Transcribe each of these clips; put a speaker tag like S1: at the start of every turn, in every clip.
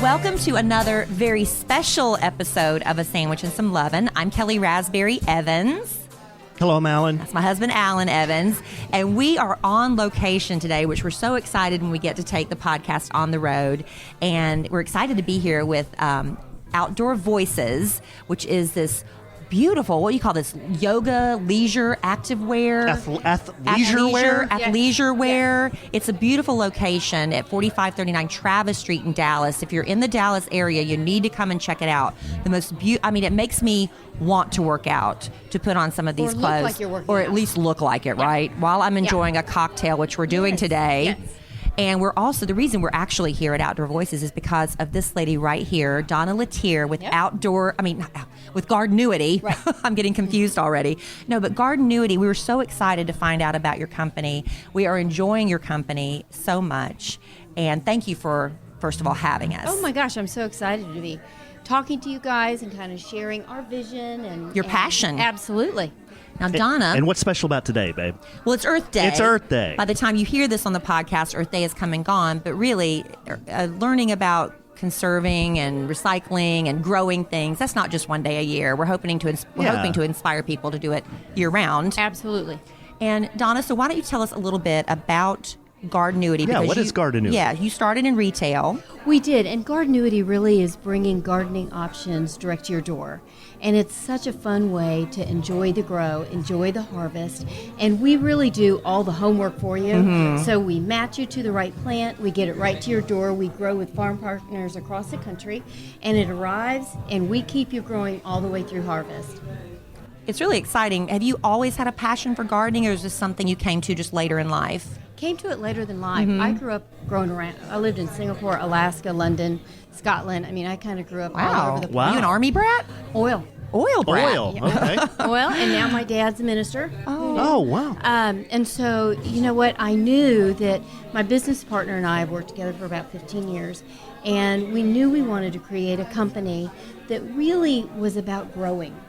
S1: Welcome to another very special episode of A Sandwich and Some Lovin. I'm Kellie Raspberry Evans.
S2: Hello, I'm Alan.
S1: That's my husband, Alan Evans. And we are on location today, which we're so excited when we get to take the podcast on the road. And we're excited to be here with Outdoor Voices, which is this beautiful, what do you call this? Yoga, leisure, activewear? Athleisure wear. It's a beautiful location at 4539 Travis Street in Dallas. If you're in the Dallas area, you need to come and check it out. The most it makes me want to work out, to put on some of these clothes.
S3: Look like you're working
S1: or
S3: out.
S1: at least look like it, right? While I'm enjoying a cocktail, which we're doing today.
S3: Yes.
S1: And we're also, the reason we're actually here at Outdoor Voices is because of this lady right here, Donna Letier, with with Gardenuity.
S3: Right.
S1: I'm getting confused already. No, but Gardenuity, we were so excited to find out about your company. We are enjoying your company so much. And thank you for, first of all, having us.
S3: Oh my gosh, I'm so excited to be talking to you guys and kind of sharing our vision and
S1: Your passion.
S3: Absolutely.
S1: Now, Donna.
S2: And what's special about today, babe?
S1: Well, it's Earth Day.
S2: It's Earth Day.
S1: By the time you hear this on the podcast, Earth Day is come and gone. But really, learning about conserving and recycling and growing things, that's not just one day a year. We're hoping to inspire people to do it year-round.
S3: Absolutely.
S1: And, Donna, so why don't you tell us a little bit about Gardenuity?
S2: Yeah, what is Gardenuity?
S1: Yeah, you started in retail.
S3: We did, and Gardenuity really is bringing gardening options direct to your door. And it's such a fun way to enjoy the grow, enjoy the harvest, and we really do all the homework for you.
S1: Mm-hmm.
S3: So we match you to the right plant, we get it right to your door, we grow with farm partners across the country, and it arrives, and we keep you growing all the way through harvest.
S1: It's really exciting. Have you always had a passion for gardening, or is this something you came to just later in life?
S3: Came to it later than life.
S1: Mm-hmm.
S3: I grew up growing around. I lived in Singapore, Alaska, London, Scotland. I mean, I kind of grew up all over the place.
S1: Wow. You an Army brat?
S3: Oil,
S1: Brat.
S2: Oil,
S3: Yeah.
S2: okay.
S3: and now my dad's a minister.
S2: Oh, wow.
S3: And so, you know what? I knew that my business partner and I have worked together for about 15 years, and we knew we wanted to create a company that really was about growing.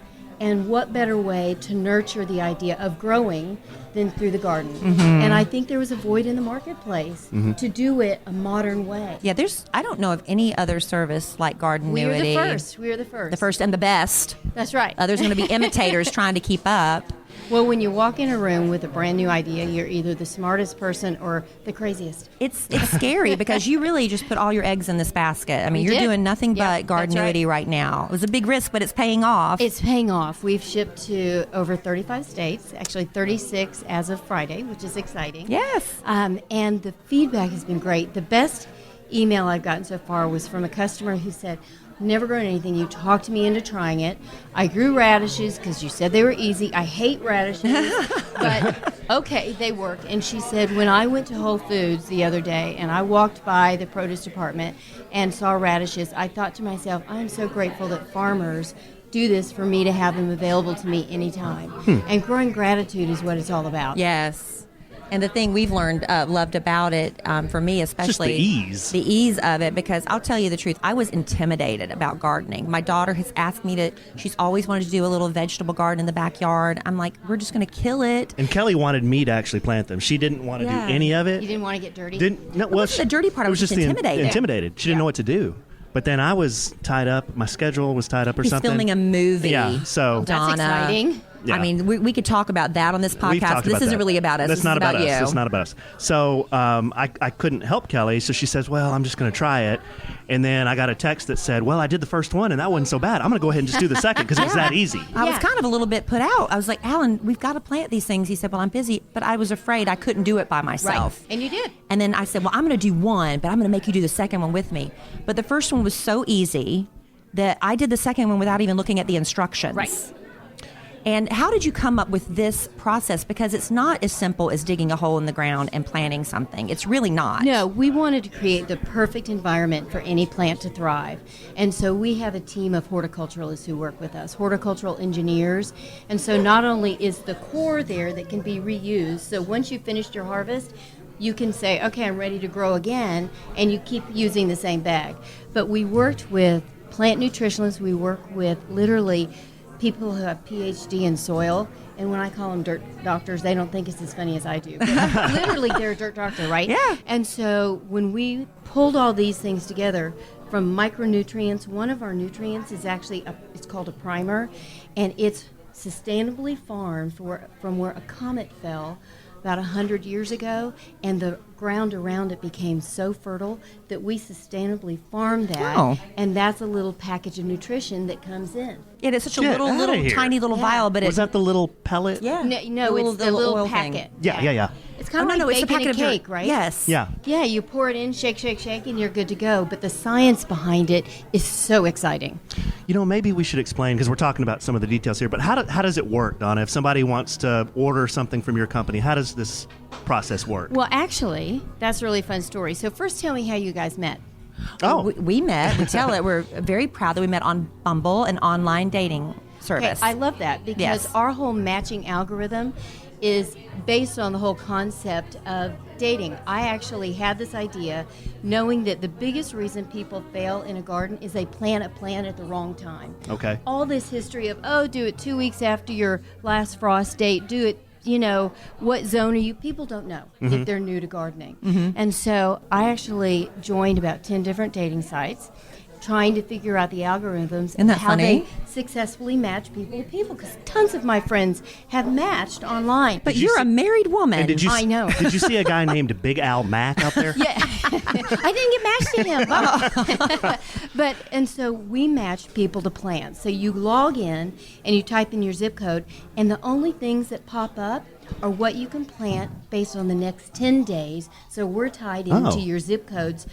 S3: And what better way to nurture the idea of growing than through the garden?
S1: Mm-hmm.
S3: And I think there was a void in the marketplace to do it a modern way.
S1: Yeah, I don't know of any other service like Gardenuity.
S3: We are the first. We are the first.
S1: The first and the best.
S3: That's right.
S1: Others are going to be imitators trying to keep up.
S3: Well, when you walk in a room with a brand new idea, you're either the smartest person or the craziest.
S1: It's scary because you really just put all your eggs in this basket. I mean, you're doing nothing but Gardenuity right now. It was a big risk, but it's paying off.
S3: It's paying off. We've shipped to over 35 states, actually 36 as of Friday, which is exciting.
S1: Yes.
S3: And the feedback has been great. The best email I've gotten so far was from a customer who said, never grown anything. You talked me into trying it. I grew radishes because you said they were easy. I hate radishes, but okay, they work. And she said, when I went to Whole Foods the other day and I walked by the produce department and saw radishes, I thought to myself, I'm so grateful that farmers do this for me to have them available to me anytime. And growing gratitude is what it's all about.
S1: Yes. And the thing we've loved about it, for me especially,
S2: just
S1: the ease of it, because I'll tell you the truth, I was intimidated about gardening. My daughter has asked me she's always wanted to do a little vegetable garden in the backyard. I'm like, we're just going to kill it.
S2: And Kelly wanted me to actually plant them. She didn't want to do any of it.
S3: You didn't want to get dirty?
S1: The dirty part, I was just intimidated.
S2: She didn't know what to do. But then I was tied up. My schedule was tied up or something.
S1: He's filming a movie.
S2: Yeah, so
S1: Donna.
S3: That's exciting.
S2: Yeah.
S1: I mean, we could talk about that on this podcast. This isn't really about us.
S2: That's
S1: this
S2: not
S1: is about
S2: us.
S1: you.
S2: It's not about us. So I couldn't help Kelly, so she says, well, I'm just going to try it. And then I got a text that said, well, I did the first one, and that wasn't so bad. I'm going to go ahead and just do the second because it was that easy.
S1: I was kind of a little bit put out. I was like, Alan, we've got to plant these things. He said, well, I'm busy. But I was afraid I couldn't do it by myself.
S3: Right. And you did.
S1: And then I said, well, I'm going to do one, but I'm going to make you do the second one with me. But the first one was so easy that I did the second one without even looking at the instructions.
S3: Right.
S1: And how did you come up with this process? Because it's not as simple as digging a hole in the ground and planting something. It's really not.
S3: No, we wanted to create the perfect environment for any plant to thrive. And so we have a team of horticulturalists who work with us, horticultural engineers. And so not only is the core there that can be reused, so once you've finished your harvest, you can say, okay, I'm ready to grow again, and you keep using the same bag. But we worked with plant nutritionists. We work with literally people who have PhD in soil, and when I call them dirt doctors, they don't think it's as funny as I do. But literally, they're a dirt doctor, right?
S1: Yeah.
S3: And so when we pulled all these things together, from micronutrients. One of our nutrients is actually it's called a primer, and it's sustainably farmed from where a comet fell about 100 years ago, and the ground around it became so fertile that we sustainably farm that, and that's a little package of nutrition that comes in.
S1: It is such a
S2: Get outta
S1: little
S2: here.
S1: tiny little vial, but
S2: Was that the little pellet?
S1: yeah,
S3: No, it's the little
S1: oil
S3: packet.
S1: thing.
S2: Yeah.
S3: It's kind of like
S1: it's a
S3: baking
S1: packet
S3: a
S1: of your-
S3: cake, right?
S1: Yes.
S2: Yeah.
S3: Yeah, you pour it in, shake, shake, shake, and you're good to go. But the science behind it is so exciting.
S2: You know, maybe we should explain, because we're talking about some of the details here, but how does it work, Donna? If somebody wants to order something from your company, how does this process work?
S3: Well, actually, that's a really fun story. So first tell me how you guys met.
S1: We met. We tell it. We're very proud that we met on Bumble, an online dating service.
S3: Okay, I love that because
S1: Yes.
S3: our whole matching algorithm is based on the whole concept of dating. I actually had this idea knowing that the biggest reason people fail in a garden is they plant a plant at the wrong time.
S2: Okay.
S3: All this history of, do it 2 weeks after your last frost date, do it, what zone are you? People don't know if they're new to gardening. And so I actually joined about 10 different dating sites, trying to figure out the algorithms
S1: Isn't that
S3: how
S1: funny?
S3: they successfully match people with people, because tons of my friends have matched online.
S1: But you're a married woman.
S2: And
S3: I know.
S2: Did you see a guy named Big Al Mac out there?
S3: Yeah, I didn't get matched to him. And so we matched people to plants. So you log in and you type in your zip code, and the only things that pop up are what you can plant based on the next 10 days. So we're tied into your zip code's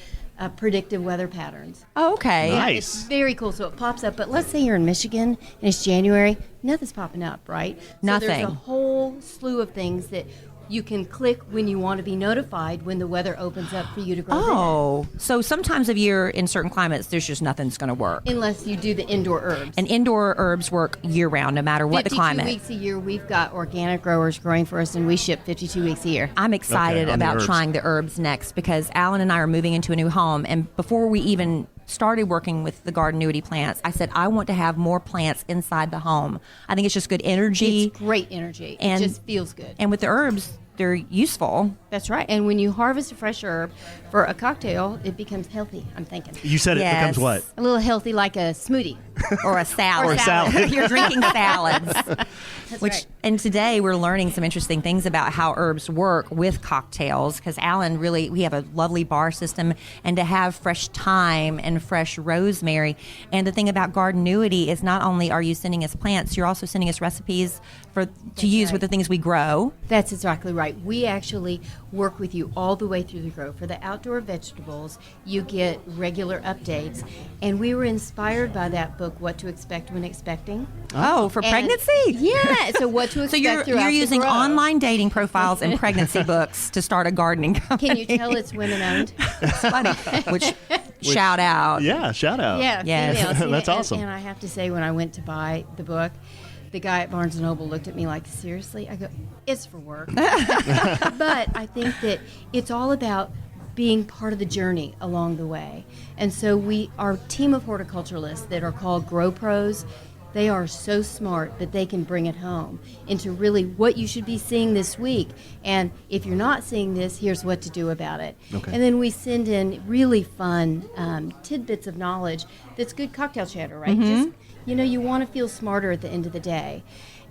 S3: predictive weather patterns.
S1: Oh, okay.
S2: Nice.
S3: It's very cool. So it pops up. But let's say you're in Michigan and it's January, nothing's popping up, right? So
S1: Nothing.
S3: there's a whole slew of things that you can click when you want to be notified when the weather opens up for you to grow dinner.
S1: Oh, so sometimes of year in certain climates, there's just nothing's going to work.
S3: Unless you do the indoor herbs.
S1: And indoor herbs work year round, no matter what the
S3: 52
S1: climate.
S3: weeks a year, we've got organic growers growing for us, and we ship 52 weeks a year.
S1: I'm excited
S2: Okay, on the
S1: about
S2: herbs.
S1: trying the herbs next because Alan and I are moving into a new home. And before we even started working with the Gardenuity plants, I said, I want to have more plants inside the home. I think it's just good energy.
S3: It's great energy.
S1: And-
S3: it just feels good.
S1: And with the herbs, they're useful.
S3: That's right. And when you harvest a fresh herb for a cocktail, it becomes healthy, I'm thinking.
S2: You said it
S1: Yes.
S2: becomes what?
S3: A little healthy like a smoothie.
S1: Or a salad.
S3: Or a salad.
S1: You're drinking salads.
S3: That's
S1: Which
S3: right.
S1: and today we're learning some interesting things about how herbs work with cocktails because Alan we have a lovely bar system, and to have fresh thyme and fresh rosemary. And the thing about Gardenuity is not only are you sending us plants, you're also sending us recipes to use
S3: right.
S1: with the things we grow.
S3: That's exactly right. We actually work with you all the way through the grow. For the outdoor vegetables, you get regular updates. And we were inspired by that book, What to Expect When Expecting.
S1: Oh, for
S3: And-
S1: pregnancy?
S3: Yeah. So what to expect
S1: So you're
S3: throughout the
S1: using
S3: grow.
S1: online dating profiles and pregnancy books to start a gardening company.
S3: Can you tell it's women owned?
S1: It's funny. Which shout out.
S2: Yeah, shout out.
S3: Yeah,
S1: Yes.
S3: females.
S2: That's awesome.
S3: And I have to say, when I went to buy the book, the guy at Barnes & Noble looked at me like, seriously? I go, it's for work. But I think that it's all about being part of the journey along the way. And so our team of horticulturalists that are called Grow Pros, they are so smart that they can bring it home into really what you should be seeing this week. And if you're not seeing this, here's what to do about it.
S2: Okay.
S3: And then we send in really fun tidbits of knowledge that's good cocktail chatter, right? Just, you want to feel smarter at the end of the day.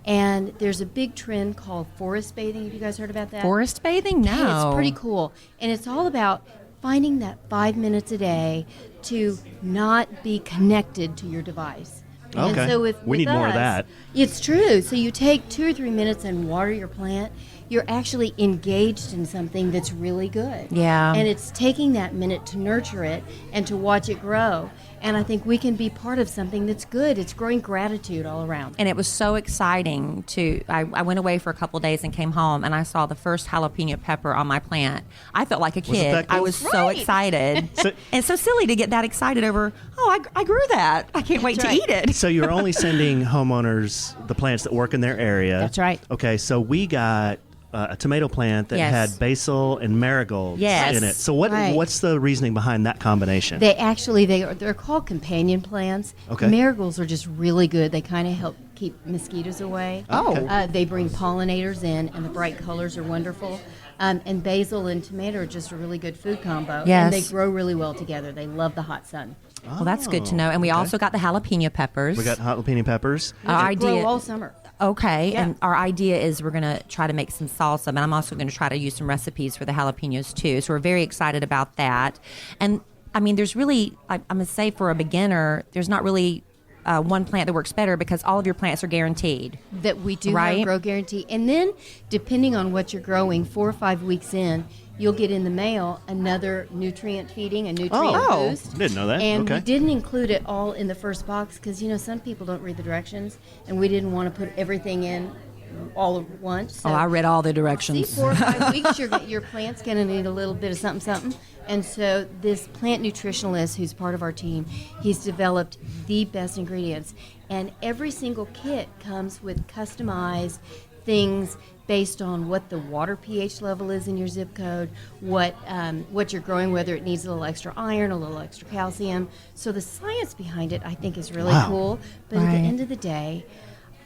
S3: And there's a big trend called forest bathing. Have you guys heard about that?
S1: Forest bathing? No.
S3: Hey, it's pretty cool. And it's all about finding that 5 minutes a day to not be connected to your device.
S2: Okay.
S3: And so
S2: We
S3: with
S2: need more of
S3: us,
S2: that.
S3: It's true. So you take 2 or 3 minutes and water your plant. You're actually engaged in something that's really good.
S1: Yeah.
S3: And it's taking that minute to nurture it and to watch it grow. And I think we can be part of something that's good. It's growing gratitude all around.
S1: And it was so exciting I went away for a couple of days and came home and I saw the first jalapeno pepper on my plant. I felt like a kid.
S2: that cool?
S1: I was so
S3: Right.
S1: excited.
S2: So-
S1: and it's so silly to get that excited over, I grew that. I can't wait
S3: That's
S1: to
S3: right.
S1: eat it.
S2: So you're only sending homeowners the plants that work in their area.
S3: That's right.
S2: Okay, so we got a tomato plant that
S1: Yes.
S2: had basil and marigolds
S1: Yes.
S2: in it. So
S3: Right.
S2: what's the reasoning behind that combination?
S3: They're called companion plants.
S2: Okay.
S3: Marigolds are just really good. They kind of help keep mosquitoes away.
S1: Oh.
S3: They bring pollinators in, and the bright colors are wonderful. And basil and tomato are just a really good food combo.
S1: Yes.
S3: And they grow really well together. They love the hot sun.
S1: Well, that's good to know. And we also got the jalapeno peppers.
S2: We got jalapeno peppers.
S1: Our
S3: They grow
S1: idea.
S3: all summer.
S1: Okay,
S3: Yeah.
S1: and our idea is we're going to try to make some salsa, but I'm also going to try to use some recipes for the jalapenos too. So we're very excited about that. And I mean, there's really, I'm going to say for a beginner, there's not really one plant that works better because all of your plants are guaranteed.
S3: That we do
S1: Right.
S3: have grow guarantee. And then, depending on what you're growing, 4 or 5 weeks in, you'll get in the mail another nutrient feeding, a nutrient
S1: Oh.
S3: boost.
S2: Didn't know that.
S3: And
S2: Okay.
S3: we didn't include it all in the first box because, some people don't read the directions, and we didn't want to put everything in all at once. So
S1: I read all the
S3: see,
S1: directions.
S3: 4 or 5 weeks, your plant's going to need a little bit of something. And so this plant nutritionalist who's part of our team, he's developed the best ingredients. And every single kit comes with customized things based on what the water pH level is in your zip code, what you're growing, whether it needs a little extra iron, a little extra calcium. So the science behind it, I think, is really
S2: Wow.
S3: cool. But at
S1: Right.
S3: the end of the day,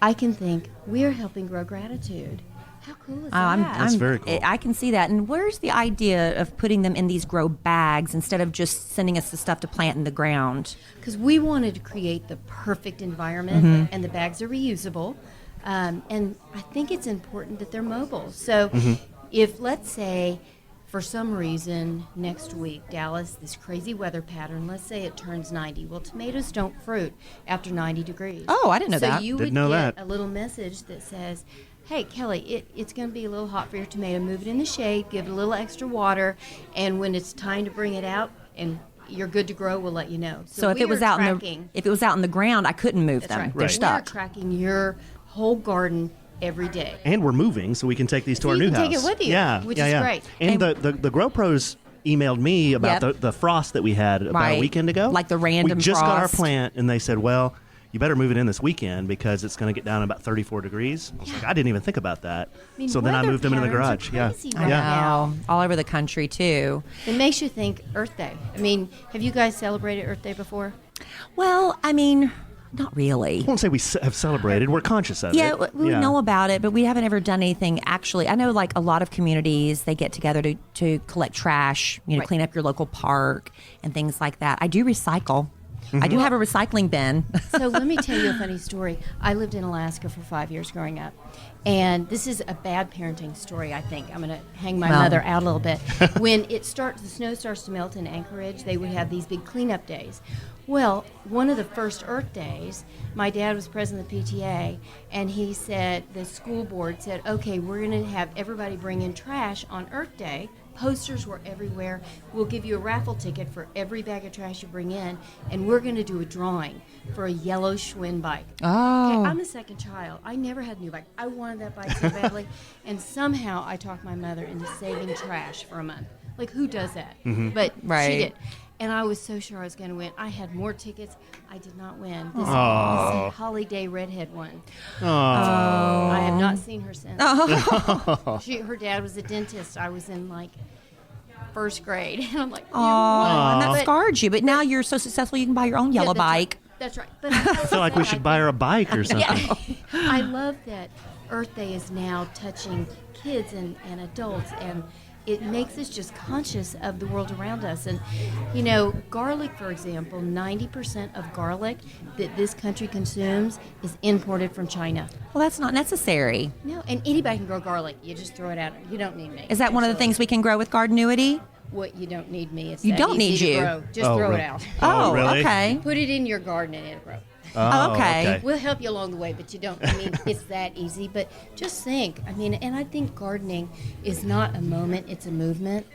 S3: I can think we're helping grow gratitude. How cool is that?
S2: That's very cool.
S1: I can see that. And where's the idea of putting them in these grow bags instead of just sending us the stuff to plant in the ground?
S3: Because we wanted to create the perfect environment, and the bags are reusable. And I think it's important that they're mobile. So if, let's say, for some reason, next week, Dallas, this crazy weather pattern, let's say it turns 90. Well, tomatoes don't fruit after 90 degrees.
S1: Oh, I didn't know that.
S3: So you
S2: Didn't
S3: would
S2: know
S3: get
S2: that.
S3: a little message that says, hey, Kelly, it's going to be a little hot for your tomato. Move it in the shade, give it a little extra water, and when it's time to bring it out and you're good to grow, we'll let you know.
S1: So if
S3: we
S1: it was
S3: are
S1: out
S3: tracking,
S1: if it was out in the ground, I couldn't move
S3: that's
S1: them.
S3: right.
S1: They're
S2: Right.
S1: stuck.
S3: We're tracking your whole garden every day.
S2: And we're moving, so we can take these to
S3: So
S2: our
S3: you
S2: new
S3: can
S2: house.
S3: take it with you,
S2: yeah,
S3: which
S2: yeah,
S3: is
S2: yeah.
S3: great.
S2: And the Grow Pros emailed me about
S1: Yep.
S2: the frost that we had about
S1: Right.
S2: a weekend ago.
S1: Like the random
S2: We just got our
S1: frost.
S2: plant, and they said, well, you better move it in this weekend because it's going to get down to about 34 degrees. I was like, I didn't even think about that.
S3: I mean,
S2: So then I
S3: weather
S2: moved them into the
S3: patterns
S2: garage.
S3: are crazy
S2: Yeah.
S3: right
S2: yeah.
S3: now.
S1: All over the country too.
S3: It makes you think Earth Day. I mean, have you guys celebrated Earth Day before?
S1: Well, I mean, not really.
S2: I won't say we have celebrated. We're conscious of
S1: Yeah,
S2: it.
S1: we know about it, but we haven't ever done anything actually. I know like a lot of communities, they get together to collect trash,
S3: Right.
S1: clean up your local park and things like that. I do recycle. I do have a recycling bin.
S3: So let me tell you a funny story. I lived in Alaska for 5 years growing up. And this is a bad parenting story, I think. I'm going to hang my
S1: Well.
S3: mother out a little bit. When the snow starts to melt in Anchorage, they would have these big cleanup days. Well, one of the first Earth Days, my dad was president of the PTA, and he said, the school board said, okay, we're going to have everybody bring in trash on Earth Day. Posters were everywhere. We'll give you a raffle ticket for every bag of trash you bring in, and we're going to do a drawing for a yellow Schwinn bike.
S1: Oh.
S3: Okay, I'm a second child. I never had a new bike. I wanted that bike so badly, and somehow I talked my mother into saving trash for a month. Like, who does that? But
S1: Right.
S3: she did. And I was so sure I was going to win. I had more tickets. I did not win. This
S2: Oh.
S3: Holly Day Redhead won.
S2: Oh.
S3: I have not seen her since. Her dad was a dentist. I was in like first grade, and I'm like,
S1: Oh, and that
S3: But-
S1: scarred you. But now you're so successful, you can buy your own
S3: Yeah,
S1: yellow
S3: that's right.
S1: bike.
S3: That's right. But
S2: I feel like we should buy her a bike or something.
S3: Yeah. I love that Earth Day is now touching kids and adults, and it makes us just conscious of the world around us. And, garlic, for example, 90% of garlic that this country consumes is imported from China.
S1: Well, that's not necessary.
S3: No, and anybody can grow garlic. You just throw it out. You don't need me.
S1: Is that one of the things we can grow with Gardenuity?
S3: What, you don't need me. It's
S1: You
S3: that
S1: don't
S3: easy
S1: need
S3: to
S1: you.
S3: grow. Just
S2: Oh,
S3: throw
S2: really?
S3: it out.
S2: Oh, really?
S1: Okay.
S3: Put it in your garden and it'll grow.
S1: Oh, okay.
S3: We'll help you along the way, but you don't. I mean, it's that easy. But just think. I mean, and I think gardening is not a moment; it's a movement.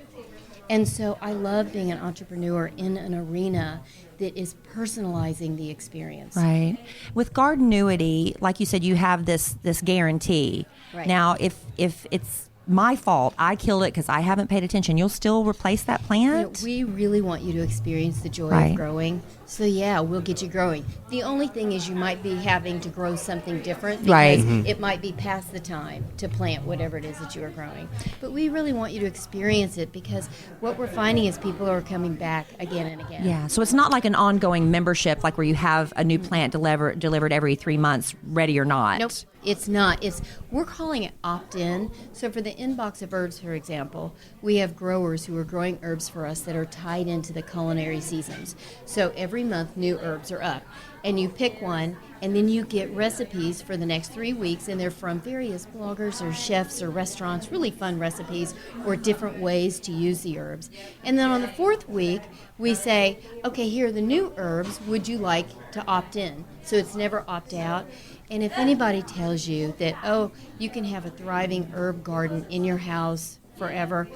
S3: And so I love being an entrepreneur in an arena that is personalizing the experience.
S1: Right. With Gardenuity, like you said, you have this guarantee.
S3: Right.
S1: Now, if it's my fault, I killed it because I haven't paid attention, you'll still replace that plant?
S3: We really want you to experience the joy
S1: Right.
S3: of growing. So yeah, we'll get you growing. The only thing is you might be having to grow something different because
S1: Right.
S3: it might be past the time to plant whatever it is that you are growing. But we really want you to experience it because what we're finding is people are coming back again and again.
S1: Yeah, so it's not like an ongoing membership, like where you have a new plant delivered every 3 months, ready or not.
S3: Nope, it's not. We're calling it opt-in. So for the inbox of herbs, for example, we have growers who are growing herbs for us that are tied into the culinary seasons. So every month, new herbs are up. And you pick one, and then you get recipes for the next 3 weeks, and they're from various bloggers or chefs or restaurants, really fun recipes or different ways to use the herbs. And then on the 4th week, we say, okay, here are the new herbs. Would you like to opt in? So it's never opt out. And if anybody tells you that, oh, you can have a thriving herb garden in your house forever,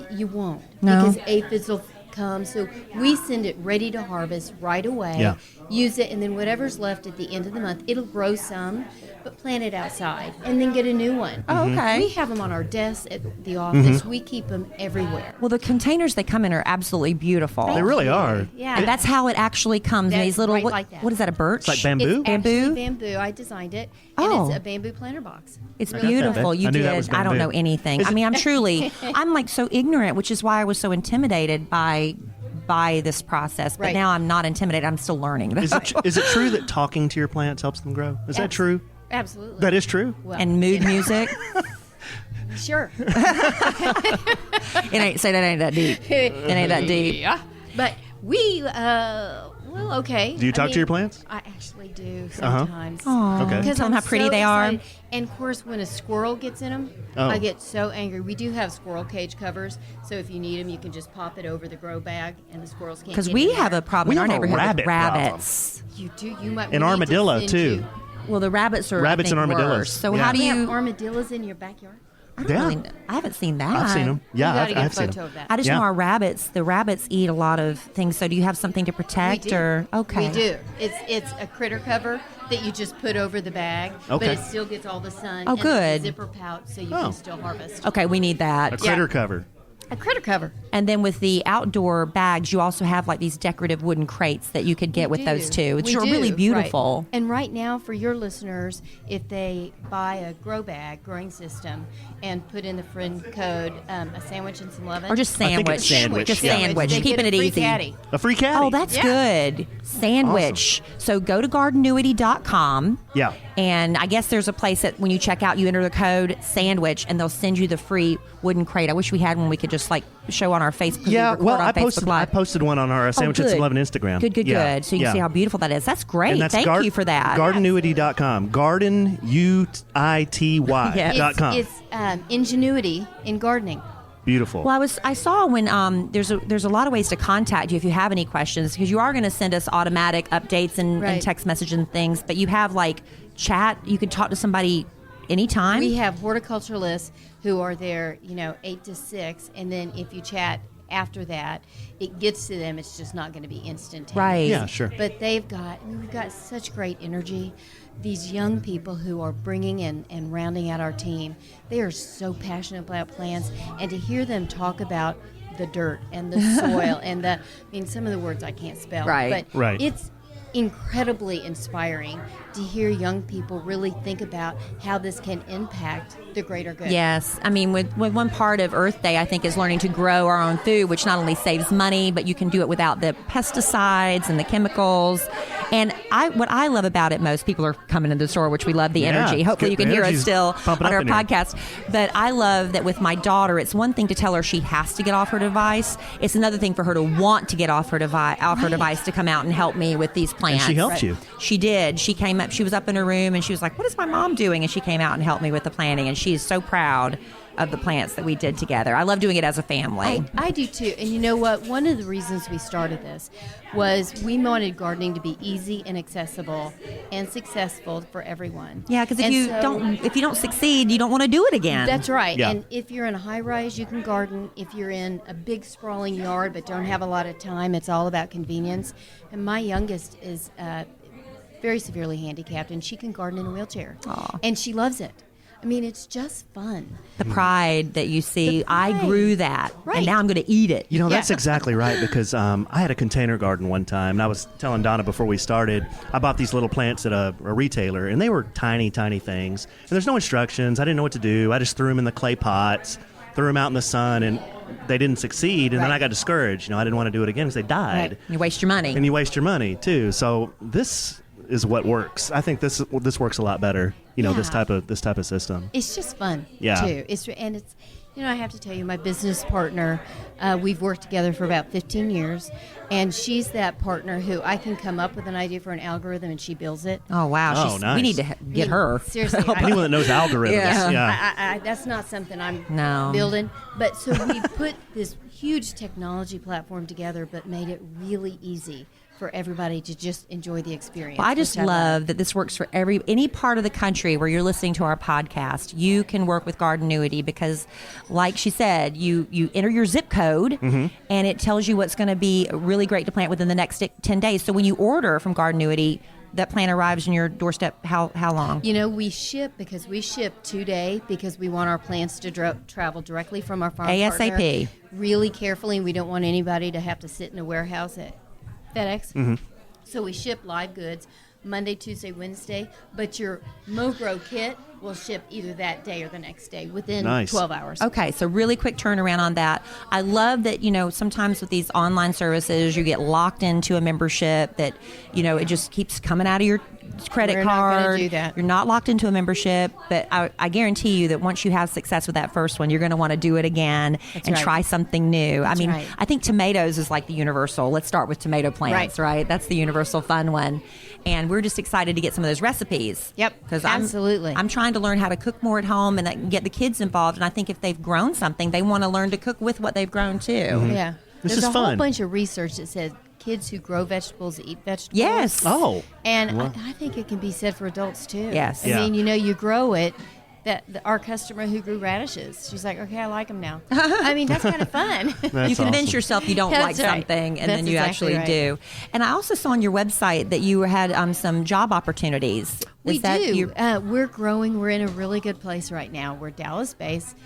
S3: you won't.
S1: No.
S3: Because aphids will come. So we send it ready to harvest right away.
S2: Yeah.
S3: Use it, and then whatever's left at the end of the month, it'll grow some, but plant it outside, and then get a new one.
S1: Oh, okay.
S3: We have them on our desks at the office. We keep them everywhere.
S1: Well, the containers they come in are absolutely beautiful.
S2: They really are.
S3: Yeah.
S1: And that's how it actually comes in
S3: That's
S1: these little,
S3: right
S1: what,
S3: like that.
S1: what is that, a birch?
S2: It's like bamboo?
S3: It's
S1: Bamboo?
S3: actually bamboo. I designed it, and
S1: Oh.
S3: it's a bamboo planter box.
S1: It's
S2: I got that.
S1: beautiful. You
S2: I knew
S1: did.
S2: that was
S1: I don't
S2: bamboo.
S1: know anything.
S2: Is
S1: I
S2: it-
S1: mean, I'm like so ignorant, which is why I was so intimidated by this process. But
S3: Right.
S1: now I'm not intimidated. I'm still learning.
S2: Is it true that talking to your plants helps them grow? Is that true?
S3: Absolutely.
S2: That is true.
S3: Well,
S1: And mood music.
S3: Sure.
S1: It ain't that deep. It ain't that deep.
S3: Yeah. But we, well, okay.
S2: Do you talk to your plants?
S3: I actually do sometimes.
S1: Aw.
S2: Okay.
S3: Because
S1: Tell them
S3: I'm
S1: how pretty
S3: so
S1: they are.
S3: excited. And of course, when a squirrel gets in them,
S2: Oh.
S3: I get so angry. We do have squirrel cage covers, so if you need them, you can just pop it over the grow bag, and the squirrels can't.
S1: Because
S3: get
S1: we
S3: in
S1: have
S3: there.
S1: a problem
S2: We
S1: in our
S2: have a
S1: neighborhood
S2: rabbit
S1: with rabbits.
S3: You do. You might.
S2: An
S3: we need to
S2: armadillo,
S3: send
S2: too.
S3: you-
S1: Well, the rabbits are I
S2: Rabbits
S1: think,
S2: and armadillos.
S1: worse. So
S2: Yeah.
S1: how do
S3: You have
S1: you?
S3: armadillos in your backyard?
S1: I don't
S2: Yeah.
S1: really know. I haven't seen that.
S2: I've seen them. Yeah,
S3: You gotta get
S2: I've
S3: a
S2: seen
S3: photo
S2: them.
S3: of that.
S1: I just
S2: Yeah.
S1: know the rabbits eat a lot of things. So do you have something to protect
S3: We do.
S1: or okay?
S3: We do. It's a critter cover that you just put over the bag, but
S2: Okay.
S3: it still gets all the sun.
S1: Oh,
S3: and
S1: good.
S3: there's a zipper pouch so you
S2: Oh.
S3: can still harvest.
S1: Okay, we need that.
S2: A critter cover.
S3: A critter cover.
S1: And then with the outdoor bags, you also have like these decorative wooden crates that you could get with those too, which
S3: We
S1: are
S3: do,
S1: really
S3: right.
S1: beautiful.
S3: And right now, for your listeners, if they buy a grow bag, growing system, and put in the friend code, a sandwich and some lovin'.
S1: Or just
S2: I think
S1: sandwich.
S2: it's sandwich,
S1: Just
S2: yeah.
S1: sandwich.
S3: They
S1: Keeping
S3: get a
S1: it
S3: free
S1: easy.
S3: caddy.
S2: A free caddy.
S1: Oh, that's
S3: Yeah.
S1: good. Sandwich. So go to gardenuity.com.
S2: Yeah.
S1: And I guess there's a place that when you check out, you enter the code sandwich and they'll send you the free wooden crate. I wish we had one we could just like show on our Facebook.
S2: Yeah,
S1: record
S2: well,
S1: on
S2: I
S1: Facebook Live.
S2: posted one on our Sandwich and
S1: good.
S2: Some Lovin' Instagram.
S1: Good, good,
S2: Yeah,
S1: good. So you
S2: yeah.
S1: can see how beautiful that is. That's great.
S2: And that's
S1: Thank you for that.
S2: Gardenuity.com. Gardenuity.com.
S3: It's ingenuity in gardening.
S2: Beautiful.
S1: Well, I saw when there's a lot of ways to contact you if you have any questions because you are going to send us automatic updates and
S3: Right.
S1: text message and things, but you have like chat. You can talk to somebody anytime.
S3: We have horticulturalists who are there, 8 to 6, and then if you chat after that, it gets to them. It's just not going to be instantaneous.
S1: Right.
S2: Yeah, sure.
S3: But we've got such great energy. These young people who are bringing in and rounding out our team, they are so passionate about plants, and to hear them talk about the dirt and the soil and some of the words I can't spell.
S1: Right.
S3: But
S2: Right.
S3: it's incredibly inspiring to hear young people really think about how this can impact the greater good.
S1: Yes. I mean, with one part of Earth Day, I think, is learning to grow our own food, which not only saves money, but you can do it without the pesticides and the chemicals. And what I love about it most, people are coming to the store, which we love the
S2: Yeah,
S1: energy.
S2: it's
S1: Hopefully you
S2: good.
S1: can hear us
S2: Energy's
S1: still
S2: pumping
S1: on
S2: up
S1: our
S2: in here.
S1: podcast. But I love that with my daughter, it's one thing to tell her she has to get off her device. It's another thing for her to want to get off her device to come out and help me with these plants.
S2: And she helped you.
S1: She did. She came up. She was up in her room and she was like, "What is my mom doing?" And she came out and helped me with the planting. And she's so proud of the plants that we did together. I love doing it as a family.
S3: I do too. And you know what? One of the reasons we started this was we wanted gardening to be easy and accessible and successful for everyone.
S1: Yeah, because if
S3: And
S1: you
S3: so-
S1: don't succeed, you don't want to do it again.
S3: That's right.
S2: Yeah.
S3: And if you're in a high rise, you can garden. If you're in a big sprawling yard but don't have a lot of time, it's all about convenience. And my youngest is very severely handicapped, and she can garden in a wheelchair.
S1: Aw.
S3: And she loves it. I mean, it's just fun.
S1: The pride that you see,
S3: The pride.
S1: I grew that,
S3: Right.
S1: and now I'm going to eat it.
S2: You know, that's exactly right, because I had a container garden one time, and I was telling Donna before we started, I bought these little plants at a retailer, and they were tiny, tiny things. And there's no instructions. I didn't know what to do. I just threw them in the clay pots, threw them out in the sun, and they didn't succeed. And then
S3: Right.
S2: I got discouraged. You know, I didn't want to do it again because they died.
S3: Right.
S1: You waste your money.
S2: And you waste your money, too. So this is what works. I think this works a lot better, you know, this
S3: Yeah.
S2: type of system.
S3: It's just fun,
S2: Yeah.
S3: too. It's you know, I have to tell you, my business partner, we've worked together for about 15 years, and she's that partner who I can come up with an idea for an algorithm, and she builds it.
S1: Oh, wow.
S2: Oh, nice.
S1: We need to get her.
S3: Seriously,
S2: Anyone that knows algorithms,
S1: Yeah.
S2: yeah.
S3: that's not something I'm
S1: No.
S3: building. But so we put this huge technology platform together, but made it really easy for everybody to just enjoy the experience.
S1: Well, I just
S3: which
S1: love that this works for any part of the country where you're listening to our podcast. You can work with Gardenuity because, like she said, you enter your zip code and it tells you what's going to be really great to plant within the next 10 days. So when you order from Gardenuity, that plant arrives on your doorstep how long?
S3: You know, we ship 2-day because we want our plants to travel directly from our farm
S1: ASAP.
S3: partner really carefully, and we don't want anybody to have to sit in a warehouse at FedEx. So we ship live goods Monday, Tuesday, Wednesday, but your Mogro kit will ship either that day or the next day within
S2: Nice.
S3: 12 hours.
S1: Okay, so really quick turnaround on that. I love that, you know, sometimes with these online services, you get locked into a membership that, you know, it just keeps coming out of your credit
S3: We're not gonna
S1: card.
S3: do that.
S1: You're not locked into a membership, but I guarantee you that once you have success with that first one, you're going to want to do it again and
S3: right.
S1: try something new. I mean,
S3: right.
S1: I think tomatoes is like the universal. Let's start with tomato plants, right? That's the universal fun one. And we're just excited to get some of those recipes.
S3: Yep,
S1: Because
S3: absolutely.
S1: I'm trying to learn how to cook more at home and get the kids involved. And I think if they've grown something, they want to learn to cook with what they've grown too.
S3: Yeah.
S2: This
S3: There's
S2: is
S3: a whole
S2: fun.
S3: bunch of research that says kids who grow vegetables eat vegetables.
S1: Yes.
S2: Oh.
S3: And
S2: Well.
S3: I think it can be said for adults too.
S1: Yes.
S3: I
S2: Yeah.
S3: mean, you know, you grow it. Our customer who grew radishes, she's like, okay, I like them now. I mean, that's kind of fun.
S2: That's
S1: You convince
S2: awesome.
S1: yourself you don't
S3: That's
S1: like
S3: right.
S1: something, and
S3: That's
S1: then you
S3: exactly
S1: actually
S3: right.
S1: do. And I also saw on your website that you had some job opportunities.
S3: We
S1: Is that
S3: do.
S1: your-
S3: We're growing. We're in a really good place right now. We're Dallas-based.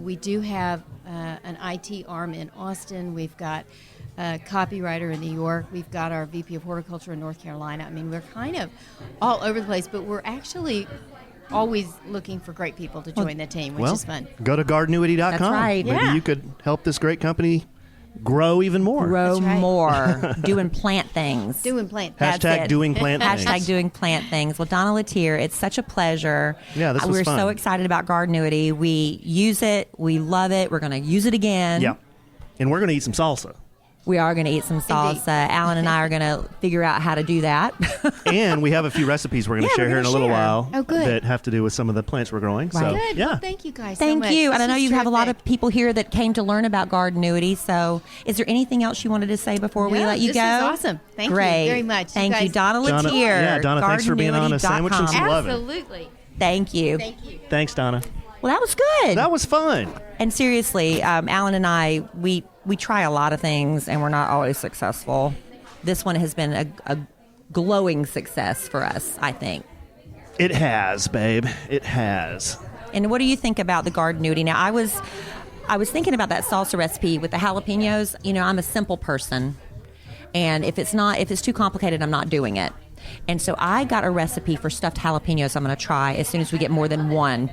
S3: We do have an IT arm in Austin. We've got a copywriter in New York. We've got our VP of Horticulture in North Carolina. I mean, we're kind of all over the place, but we're actually always looking for great people to join the team, which
S2: Well,
S3: is fun.
S2: go to gardenuity.com.
S1: That's right.
S2: Maybe
S3: Yeah.
S2: you could help this great company grow even more.
S1: grow
S3: That's right.
S1: more, doing plant things.
S3: Doing plant.
S1: That's
S2: Hashtag
S1: it.
S2: doing plant things.
S1: Hashtag doing plant things. Well, Donna Letier, it's such a pleasure.
S2: Yeah, this was
S1: We're
S2: fun.
S1: so excited about Gardenuity. We use it. We love it. We're going to use it again.
S2: Yeah. And we're going to eat some salsa.
S1: We are going to eat some salsa.
S3: Indeed.
S1: Alan and I are going to figure out how to do that.
S2: And we have a few recipes we're going to
S1: Yeah,
S2: share
S1: we're
S2: here in a
S1: gonna
S2: little
S1: share.
S2: while
S3: Oh, good.
S2: that have to do with some of the plants we're growing. So,
S1: Right.
S3: Good.
S2: yeah.
S3: Well, thank you guys so
S1: Thank
S3: much.
S1: you.
S3: This
S1: And I know
S3: is
S1: you have a lot
S3: terrific.
S1: of people here that came to learn about Gardenuity. So is there anything else you wanted to say before we
S3: No,
S1: let you
S3: this
S1: go?
S3: is awesome. Thank you
S1: Great.
S3: very much. You
S1: Thank you,
S3: guys-
S1: Donna
S2: Donna-
S1: Letier.
S2: yeah, Donna, thanks for being on a Sandwich and Some Lovin.
S3: Absolutely.
S1: Thank you.
S3: Thank you.
S2: Thanks, Donna.
S1: Well, that was good.
S2: That was fun.
S1: And seriously, Alan and I, we try a lot of things and we're not always successful. This one has been a glowing success for us, I think.
S2: It has, babe. It has.
S1: And what do you think about the Gardenuity? Now, I was thinking about that salsa recipe with the jalapenos. You know, I'm a simple person, and if it's too complicated, I'm not doing it. And so I got a recipe for stuffed jalapenos I'm going to try as soon as we get more than one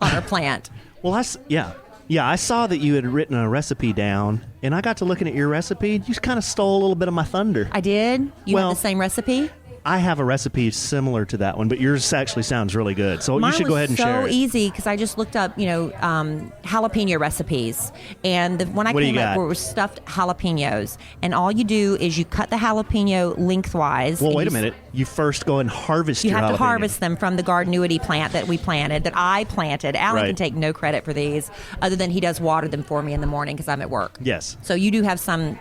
S1: on our plant.
S2: Well, I saw that you had written a recipe down, and I got to looking at your recipe. You just kind of stole a little bit of my thunder.
S1: I did. You
S2: Well,
S1: have the same recipe?
S2: I have a recipe similar to that one, but yours actually sounds really good. So
S1: Mine
S2: you should go ahead and
S1: was
S2: share
S1: so
S2: it.
S1: easy because I just looked up, jalapeno recipes, and the one I
S2: What do you
S1: came up
S2: got?
S1: with was stuffed jalapenos. And all you do is you cut the jalapeno lengthwise.
S2: Well,
S1: and
S2: wait a
S1: you
S2: minute. You first go and harvest
S1: You
S2: your
S1: have to
S2: jalapeno.
S1: harvest them from the Gardenuity plant that I planted. Alan
S2: Right.
S1: can take no credit for these, other than he does water them for me in the morning because I'm at work.
S2: Yes.
S1: So you do have some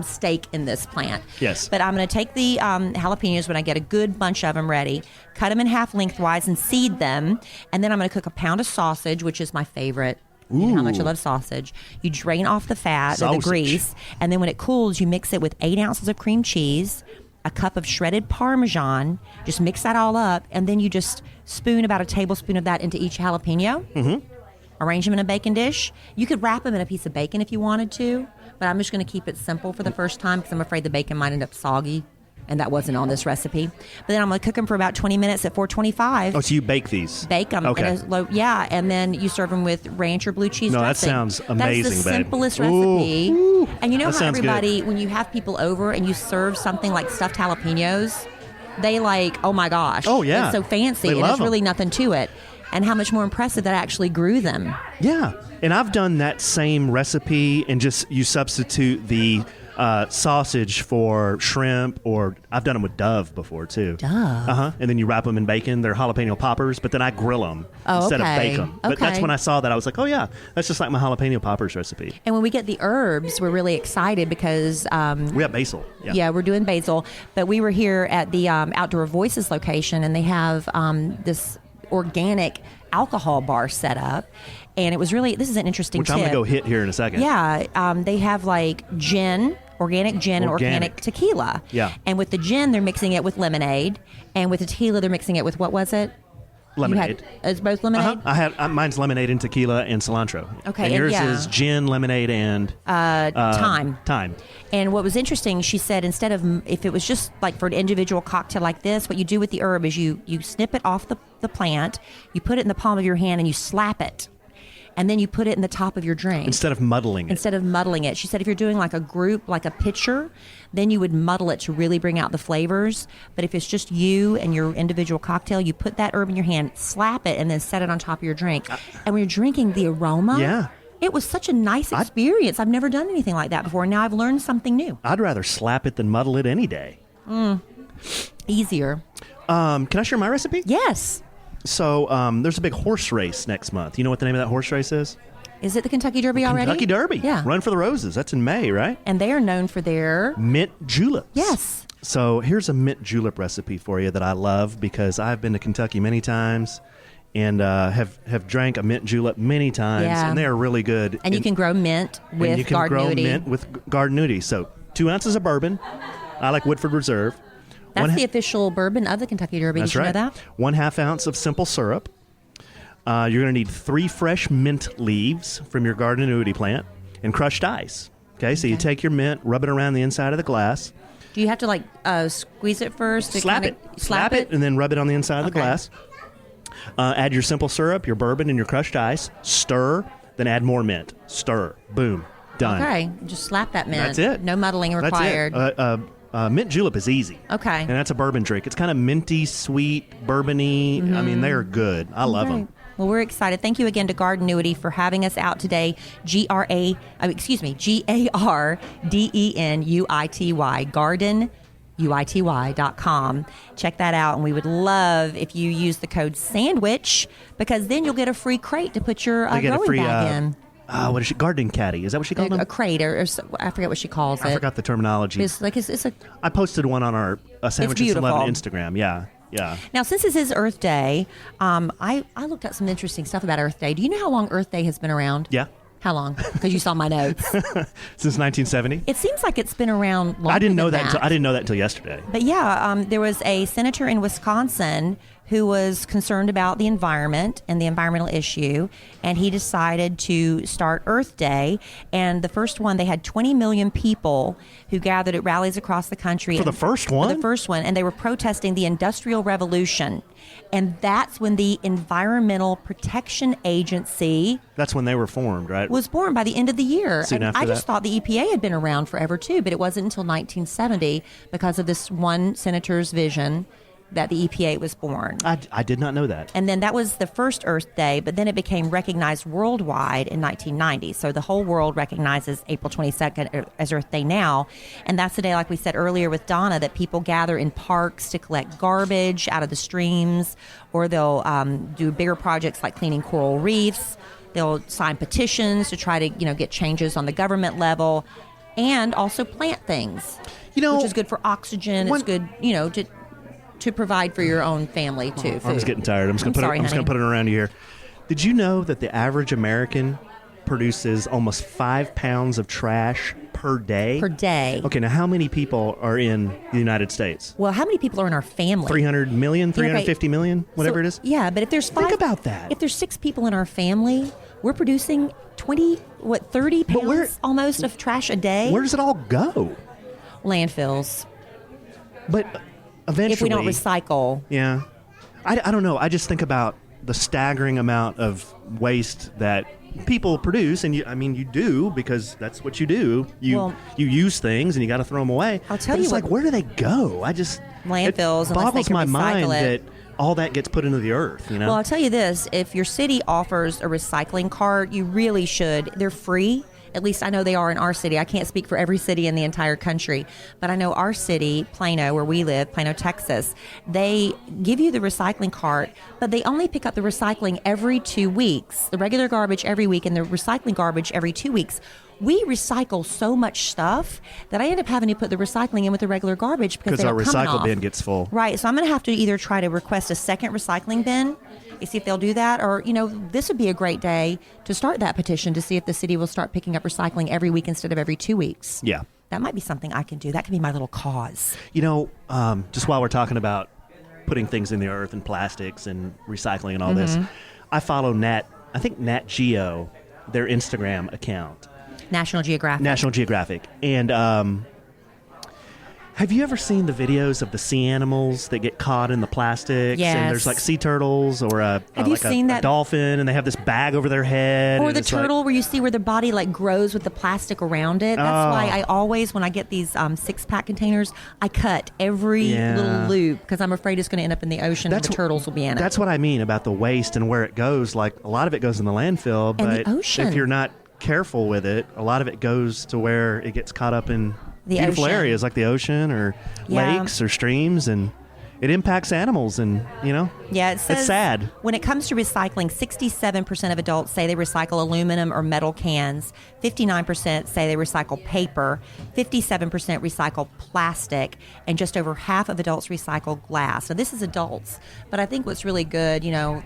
S1: stake in this plant.
S2: Yes.
S1: But I'm going to take the jalapenos when I get a good bunch of them ready, cut them in half lengthwise and seed them, and then I'm going to cook a pound of sausage, which is my favorite. You know how much I love sausage. You drain off the fat or the
S2: Sausage.
S1: grease, and then when it cools, you mix it with 8 ounces of cream cheese, a cup of shredded Parmesan. Just mix that all up, and then you just spoon about a tablespoon of that into each jalapeno. Mm-hmm. Arrange them in a baking dish. You could wrap them in a piece of bacon if you wanted to, but I'm just going to keep it simple for the first time because I'm afraid the bacon might end up soggy, and that wasn't on this recipe. But then I'm going to cook them for about 20 minutes at 425.
S2: Oh, so you bake these?
S1: Bake them.
S2: Okay.
S1: And then you serve them with ranch or blue cheese
S2: No,
S1: dressing.
S2: that sounds amazing,
S1: That's the
S2: babe.
S1: simplest recipe.
S2: Ooh.
S1: And you know
S2: That
S1: how
S2: sounds
S1: everybody,
S2: good.
S1: when you have people over and you serve something like stuffed jalapenos, they like, oh my gosh.
S2: Oh, yeah.
S1: It's so fancy.
S2: They
S1: And
S2: love
S1: there's really
S2: them.
S1: nothing to it. And how much more impressive that I actually grew them.
S2: Yeah. And I've done that same recipe and just you substitute the sausage for shrimp, or I've done them with Dove before too.
S1: Dove?
S2: Uh-huh. And then you wrap them in bacon. They're jalapeno poppers, but then I grill them instead of bake them. But that's
S1: Okay.
S2: when I saw that. I was like, oh yeah, that's just like my jalapeno poppers recipe.
S1: And when we get the herbs, we're really excited because
S2: We have basil.
S1: yeah, we're doing basil. But we were here at the Outdoor Voices location, and they have this organic alcohol bar set up. And it was really, this is an interesting
S2: Which
S1: tip.
S2: I'm going to go hit here in a second.
S1: Yeah, they have like gin, organic gin, and organic tequila.
S2: Yeah.
S1: And with the gin, they're mixing it with lemonade. And with the tequila, they're mixing it with, what was it?
S2: Lemonade.
S1: It's both lemonade?
S2: I had mine's lemonade and tequila and cilantro.
S1: Okay,
S2: And
S1: and
S2: yours
S1: yeah.
S2: is gin, lemonade, and
S1: Thyme.
S2: Thyme.
S1: And what was interesting, she said, instead of, if it was just like for an individual cocktail like this, what you do with the herb is you snip it off the plant, you put it in the palm of your hand, and you slap it. And then you put it in the top of your drink.
S2: Instead of muddling it.
S1: She said if you're doing like a group, like a pitcher, then you would muddle it to really bring out the flavors. But if it's just you and your individual cocktail, you put that herb in your hand, slap it, and then set it on top of your drink. And when you're drinking, the aroma,
S2: Yeah.
S1: it was such a nice experience. I've never done anything like that before. Now I've learned something new.
S2: I'd rather slap it than muddle it any day.
S1: Easier.
S2: Can I share my recipe?
S1: Yes.
S2: So there's a big horse race next month. You know what the name of that horse race is?
S1: Is it the Kentucky Derby already?
S2: Kentucky Derby.
S1: Yeah.
S2: Run for the Roses. That's in May, right?
S1: And they are known for their...
S2: Mint juleps.
S1: Yes.
S2: So here's a mint julep recipe for you that I love because I've been to Kentucky many times and have drank a mint julep many times,
S1: Yeah.
S2: and they are really good.
S1: And you can grow mint with
S2: and you can grow
S1: Gardenuity.
S2: mint with Gardenuity. So 2 ounces of bourbon. I like Woodford Reserve.
S1: That's the official bourbon of the Kentucky Derby.
S2: That's
S1: Did you
S2: right.
S1: know that?
S2: 1/2 ounce of simple syrup. You're going to need 3 fresh mint leaves from your Gardenuity plant and crushed ice. Okay, so you take your mint, rub it around the inside of the glass.
S1: Do you have to like squeeze it first? To
S2: Slap
S1: kinda
S2: it.
S1: Slap it?
S2: and then rub it on the inside of the
S1: Okay.
S2: glass. Add your simple syrup, your bourbon, and your crushed ice. Stir, then add more mint. Stir. Boom. Done.
S1: Okay. Just slap that mint.
S2: That's it.
S1: No muddling required.
S2: That's it. Mint julep is easy.
S1: Okay.
S2: And that's a bourbon drink. It's kind of minty, sweet, bourbony. I mean, they're good. I love
S1: Great.
S2: them.
S1: Well, we're excited. Thank you again to Gardenuity for having us out today. Gardenuity. GardenUity.com. Check that out, and we would love if you use the code SANDWICH because then you'll get a free crate to put your
S2: They get a
S1: growing
S2: free
S1: bag in.
S2: what is she? Gardening caddy. Is that what she called them?
S1: A crate, or I forget what she calls it.
S2: I forgot the terminology.
S1: It's like it's a.
S2: I posted one on our Sandwich and Some Lovin Instagram. Yeah.
S1: Now, since this is Earth Day, I looked at some interesting stuff about Earth Day. Do you know how long Earth Day has been around?
S2: Yeah.
S1: How long? Because you saw my notes.
S2: Since 1970.
S1: It seems like it's been around longer.
S2: I didn't know
S1: than
S2: that. I didn't know that until yesterday.
S1: But yeah, there was a senator in Wisconsin who was concerned about the environment and the environmental issue, and he decided to start Earth Day. And the first one, they had 20 million people who gathered at rallies across the country.
S2: For the first one?
S1: For the first one, and they were protesting the Industrial Revolution. And that's when the Environmental Protection Agency
S2: That's when they were formed, right?
S1: was born by the end of the year.
S2: Soon
S1: And
S2: after
S1: I just
S2: that.
S1: thought the EPA had been around forever too, but it wasn't until 1970 because of this one senator's vision that the EPA was born.
S2: I did not know that.
S1: And then that was the first Earth Day, but then it became recognized worldwide in 1990. So the whole world recognizes April 22nd as Earth Day now. And that's the day, like we said earlier with Donna, that people gather in parks to collect garbage out of the streams, or they'll do bigger projects like cleaning coral reefs. They'll sign petitions to try to, get changes on the government level, and also plant things, which is good for oxygen. It's good, to provide for your own family too.
S2: I was getting tired. I'm just going to put it around you here. Did you know that the average American produces almost 5 pounds of trash per day?
S1: Per day.
S2: Okay, now how many people are in the United States?
S1: Well, how many people are in our family?
S2: 300 million, 350 million, whatever
S1: So,
S2: it is?
S1: Yeah, but if there's
S2: Think about that.
S1: If there's 6 people in our family, we're producing 30 pounds almost of trash a day.
S2: Where does it all go?
S1: Landfills.
S2: But eventually...
S1: If we don't recycle.
S2: Yeah. I don't know. I just think about the staggering amount of waste that people produce, and you do, because that's what you do. You use things and you got to throw them away.
S1: I'll tell
S2: but
S1: you
S2: it's
S1: what,
S2: like, where do they go?
S1: Landfills.
S2: It boggles my mind
S1: it.
S2: that all that gets put into the earth.
S1: Well, I'll tell you this: if your city offers a recycling cart, you really should. They're free. At least I know they are in our city. I can't speak for every city in the entire country, but I know our city, Plano, where we live, Plano, Texas, they give you the recycling cart, but they only pick up the recycling every 2 weeks, the regular garbage every week and the recycling garbage every 2 weeks. We recycle so much stuff that I end up having to put the recycling in with the regular garbage because
S2: our
S1: they don't come
S2: recycle
S1: off.
S2: bin gets full.
S1: Right, so I'm going to have to either try to request a second recycling bin, see if they'll do that, or, this would be a great day to start that petition to see if the city will start picking up recycling every week instead of every 2 weeks.
S2: Yeah.
S1: That might be something I can do. That can be my little cause.
S2: Just while we're talking about putting things in the earth and plastics and recycling and all this, I follow Nat Geo, their Instagram account.
S1: National Geographic.
S2: And have you ever seen the videos of the sea animals that get caught in the plastics?
S1: Yes.
S2: And there's like sea turtles or a dolphin, and they have this bag over their head.
S1: Or the turtle where you see where the body grows with the plastic around it. That's why I always, when I get these 6-pack containers, I cut every little loop because I'm afraid it's going to end up in the ocean and the turtles will be in it.
S2: That's what I mean about the waste and where it goes. Like, a lot of it goes in the landfill,
S1: and
S2: but
S1: the ocean.
S2: If you're not careful with it, a lot of it goes to where it gets caught up in
S1: the
S2: beautiful
S1: ocean.
S2: areas like the ocean or lakes or streams, and it impacts animals, and
S1: it says,
S2: it's sad.
S1: When it comes to recycling, 67% of adults say they recycle aluminum or metal cans, 59% say they recycle paper, 57% recycle plastic, and just over half of adults recycle glass. Now, this is adults, but I think what's really good, the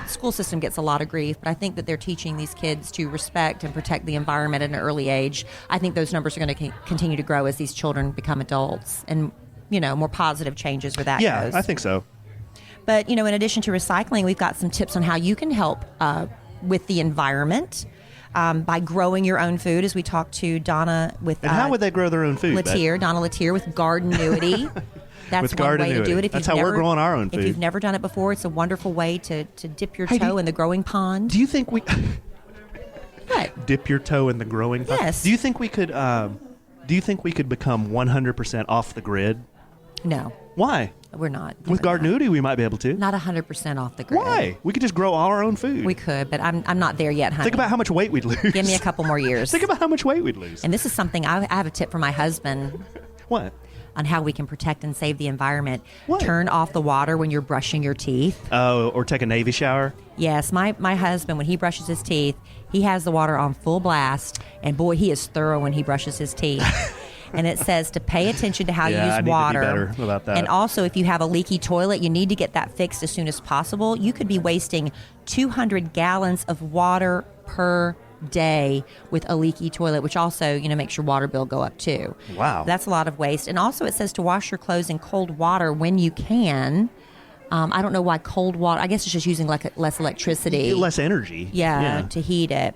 S1: school system gets a lot of grief, but I think that they're teaching these kids to respect and protect the environment at an early age. I think those numbers are going to continue to grow as these children become adults, and more positive changes where that goes.
S2: Yeah, I think so.
S1: But in addition to recycling, we've got some tips on how you can help with the environment by growing your own food, as we talked to Donna with.
S2: And how would they grow their own food?
S1: Donna Letier with Gardenuity. That's one way to do it.
S2: That's how we're growing our own food.
S1: If you've never done it before, it's a wonderful way to dip your toe in the growing pond.
S2: Do you think we...
S1: What?
S2: Dip your toe in the growing pond?
S1: Yes.
S2: Do you think we could become 100% off the grid?
S1: No.
S2: Why?
S1: We're not.
S2: With Gardenuity, we might be able to.
S1: Not 100% off the grid.
S2: Why? We could just grow all our own food.
S1: We could, but I'm not there yet, honey.
S2: Think about how much weight we'd lose.
S1: Give me a couple more years.
S2: Think about how much weight we'd lose.
S1: And this is something, I have a tip for my husband.
S2: What?
S1: On how we can protect and save the environment.
S2: What?
S1: Turn off the water when you're brushing your teeth.
S2: Oh, or take a Navy shower?
S1: Yes, my husband, when he brushes his teeth, he has the water on full blast, and boy, he is thorough when he brushes his teeth. And it says to pay attention to how you use
S2: I need
S1: water.
S2: to be better about that.
S1: And also, if you have a leaky toilet, you need to get that fixed as soon as possible. You could be wasting 200 gallons of water per day with a leaky toilet, which also makes your water bill go up too.
S2: Wow,
S1: that's a lot of waste. And also, it says to wash your clothes in cold water when you can. I don't know why cold water. I guess it's just using less electricity,
S2: less energy.
S1: Yeah, to heat it.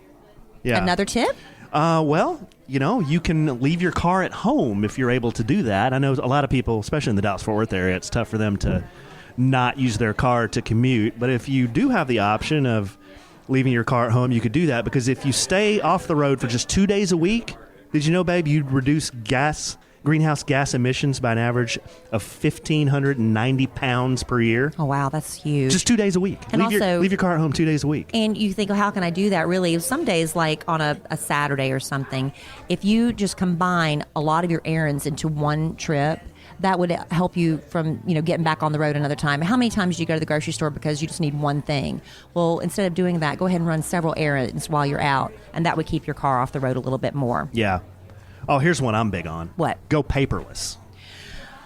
S2: Yeah.
S1: Another tip?
S2: Well, you can leave your car at home if you're able to do that. I know a lot of people, especially in the Dallas-Fort Worth area, it's tough for them to not use their car to commute. But if you do have the option of leaving your car at home, you could do that, because if you stay off the road for just 2 days a week, did you know, babe, you'd reduce greenhouse gas emissions by an average of 1,590 pounds per year?
S1: Oh, wow, that's huge.
S2: Just 2 days a week.
S1: And
S2: leave your car at home 2 days a week.
S1: And you think, well, how can I do that? Really, some days, like on a Saturday or something, if you just combine a lot of your errands into one trip, that would help you from, getting back on the road another time. How many times do you go to the grocery store because you just need one thing? Well, instead of doing that, go ahead and run several errands while you're out, and that would keep your car off the road a little bit more.
S2: Yeah. Oh, here's one I'm big on.
S1: What?
S2: Go paperless.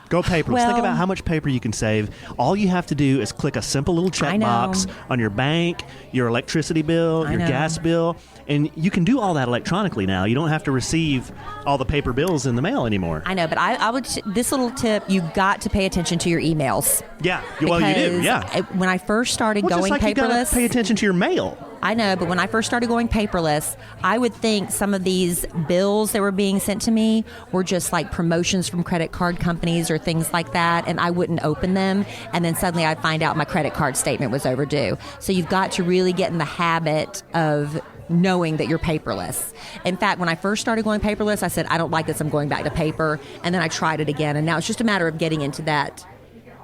S2: Go paperless.
S1: Well,
S2: Think about how much paper you can save. All you have to do is click a simple little checkbox on your bank, your electricity bill, your gas bill, and you can do all that electronically now. You don't have to receive all the paper bills in the mail anymore.
S1: I know, but I would. This little tip: you got to pay attention to your emails.
S2: Yeah, well, you do. Yeah.
S1: When I first started going
S2: just like
S1: paperless,
S2: you gotta pay attention to your mail.
S1: I know, but when I first started going paperless, I would think some of these bills that were being sent to me were just like promotions from credit card companies or things like that, and I wouldn't open them. And then suddenly I'd find out my credit card statement was overdue. So you've got to really get in the habit of knowing that you're paperless. In fact, when I first started going paperless, I said, I don't like this, I'm going back to paper. And then I tried it again, and now it's just a matter of getting into that,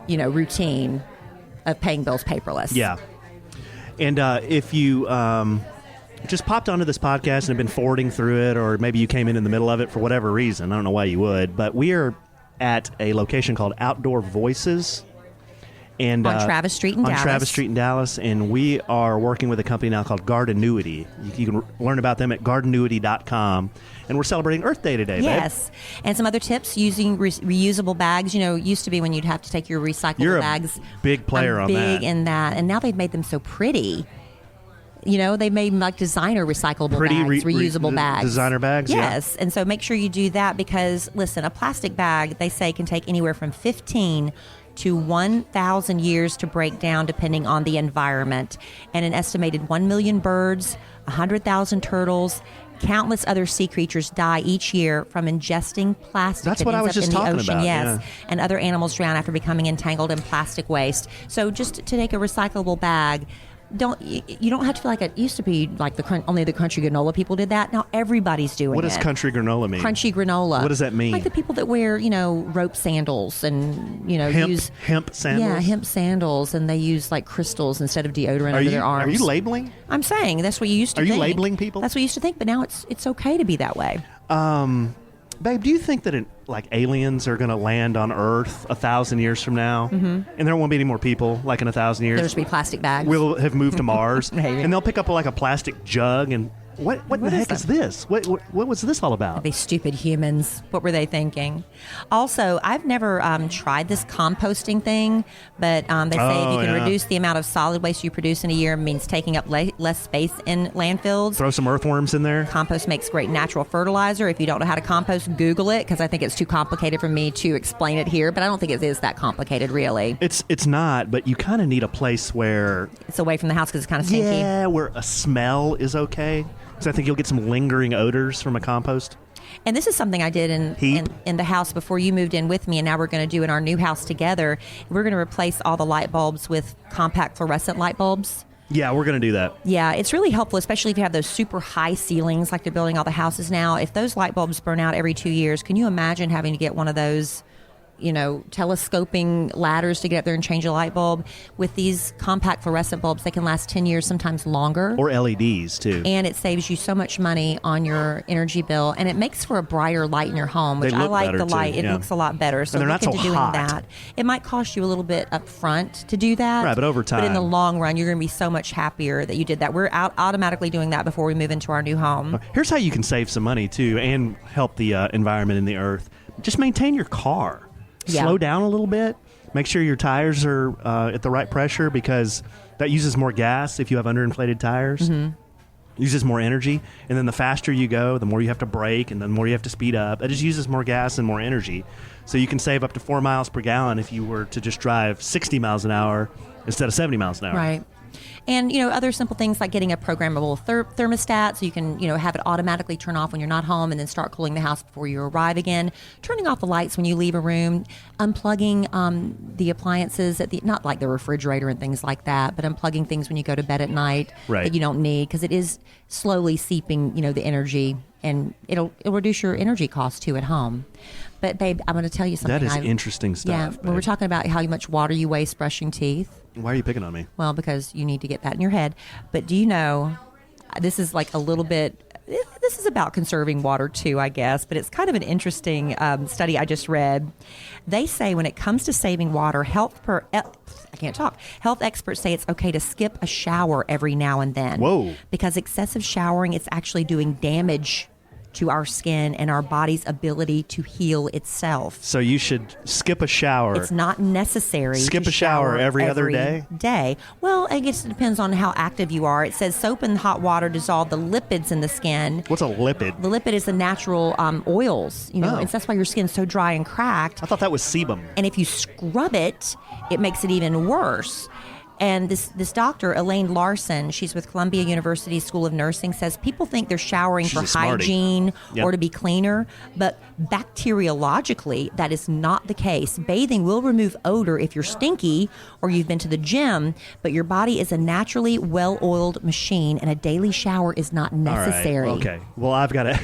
S1: routine of paying bills paperless.
S2: Yeah. And if you just popped onto this podcast and have been forwarding through it, or maybe you came in the middle of it for whatever reason, I don't know why you would, but we are at a location called Outdoor Voices. And,
S1: on Travis Street in Dallas.
S2: On Travis Street in Dallas, and we are working with a company now called Gardenuity. You can learn about them at gardenuity.com. And we're celebrating Earth Day today,
S1: Yes.
S2: babe.
S1: And some other tips, using reusable bags. Used to be when you'd have to take your recyclable bags.
S2: You're a big player on that.
S1: I'm big in that. And now they've made them so pretty. They've made like designer recyclable bags, reusable bags.
S2: Designer bags,
S1: yes. And so make sure you do that because, listen, a plastic bag, they say, can take anywhere from 15 to 1,000 years to break down depending on the environment. And an estimated 1 million birds, 100,000 turtles, countless other sea creatures die each year from ingesting plastic.
S2: That's what I was just talking about.
S1: Yes,
S2: yeah.
S1: And other animals drown after becoming entangled in plastic waste. So just to take a recyclable bag, you don't have to feel like it used to be like only the crunchy granola people did that. Now everybody's doing it.
S2: What does country granola mean?
S1: Crunchy granola.
S2: What does that mean?
S1: Like the people that wear, rope sandals and, use
S2: hemp sandals?
S1: Yeah, hemp sandals, and they use like crystals instead of deodorant under their arms.
S2: Are you labeling?
S1: I'm saying that's what you used to
S2: think.
S1: think.
S2: Are you labeling people?
S1: That's what you used to think, but now it's okay to be that way.
S2: Babe, do you think that aliens are going to land on Earth 1,000 years from now, and there won't be any more people like in 1,000 years?
S1: There'll just be plastic bags.
S2: We'll have moved to Mars,
S1: Maybe.
S2: And they'll pick up like a plastic jug and what the heck is this? What was this all about?
S1: These stupid humans. What were they thinking? Also, I've never tried this composting thing, but they say if you can reduce the amount of solid waste you produce in a year, means taking up less space in landfills.
S2: Throw some earthworms in there.
S1: Compost makes great natural fertilizer. If you don't know how to compost, Google it, because I think it's too complicated for me to explain it here, but I don't think it is that complicated, really.
S2: It's not, but you kind of need a place where
S1: it's away from the house because it's kind of stinky.
S2: Yeah, where a smell is okay. So I think you'll get some lingering odors from a compost.
S1: And this is something I did in the house before you moved in with me, and now we're going to do in our new house together. We're going to replace all the light bulbs with compact fluorescent light bulbs.
S2: Yeah, we're going to do that.
S1: Yeah, it's really helpful, especially if you have those super high ceilings like they're building all the houses now. If those light bulbs burn out every 2 years, can you imagine having to get one of those telescoping ladders to get up there and change a light bulb? With these compact fluorescent bulbs, they can last 10 years, sometimes longer.
S2: Or LEDs, too.
S1: And it saves you so much money on your energy bill, and it makes for a brighter light in your home, which I like the light. It looks a lot better. So
S2: and they're not so hot.
S1: That. It might cost you a little bit up front to do that.
S2: Right, but over time.
S1: But in the long run, you're going to be so much happier that you did that. We're automatically doing that before we move into our new home.
S2: Here's how you can save some money, too, and help the environment and the earth. Just maintain your car.
S1: Yeah.
S2: Slow down a little bit. Make sure your tires are at the right pressure, because that uses more gas if you have underinflated tires. Mm-hmm. Uses more energy. And then the faster you go, the more you have to brake, and the more you have to speed up. It just uses more gas and more energy. So you can save up to 4 miles per gallon if you were to just drive 60 miles an hour instead of 70 miles an hour.
S1: Right. And, other simple things like getting a programmable thermostat so you can, have it automatically turn off when you're not home and then start cooling the house before you arrive again. Turning off the lights when you leave a room. Unplugging the appliances, not like the refrigerator and things like that, but unplugging things when you go to bed at night that you don't need, because it is slowly seeping, the energy, and it'll reduce your energy costs too at home. But, babe, I'm going to tell you something.
S2: That is interesting stuff.
S1: Yeah, when we're talking about how much water you waste brushing teeth.
S2: Why are you picking on me?
S1: Well, because you need to get that in your head. But do you know, this is like a little bit, this is about conserving water too, I guess, but it's kind of an interesting study I just read. They say when it comes to saving water, health experts say it's okay to skip a shower every now and then.
S2: Whoa.
S1: Because excessive showering, it's actually doing damage to our skin and our body's ability to heal itself.
S2: So you should skip a shower.
S1: It's not necessary.
S2: Skip
S1: to
S2: a shower every other
S1: day. Well, I guess it depends on how active you are. It says soap and hot water dissolve the lipids in the skin.
S2: What's a lipid?
S1: The lipid is the natural oils, and that's why your skin's so dry and cracked.
S2: I thought that was sebum.
S1: And if you scrub it, it makes it even worse. And this doctor, Elaine Larson, she's with Columbia University School of Nursing, says people think they're showering for hygiene or to be cleaner, but bacteriologically, that is not the case. Bathing will remove odor if you're stinky or you've been to the gym, but your body is a naturally well-oiled machine, and a daily shower is not necessary.
S2: All right. Okay. Well, I've got to...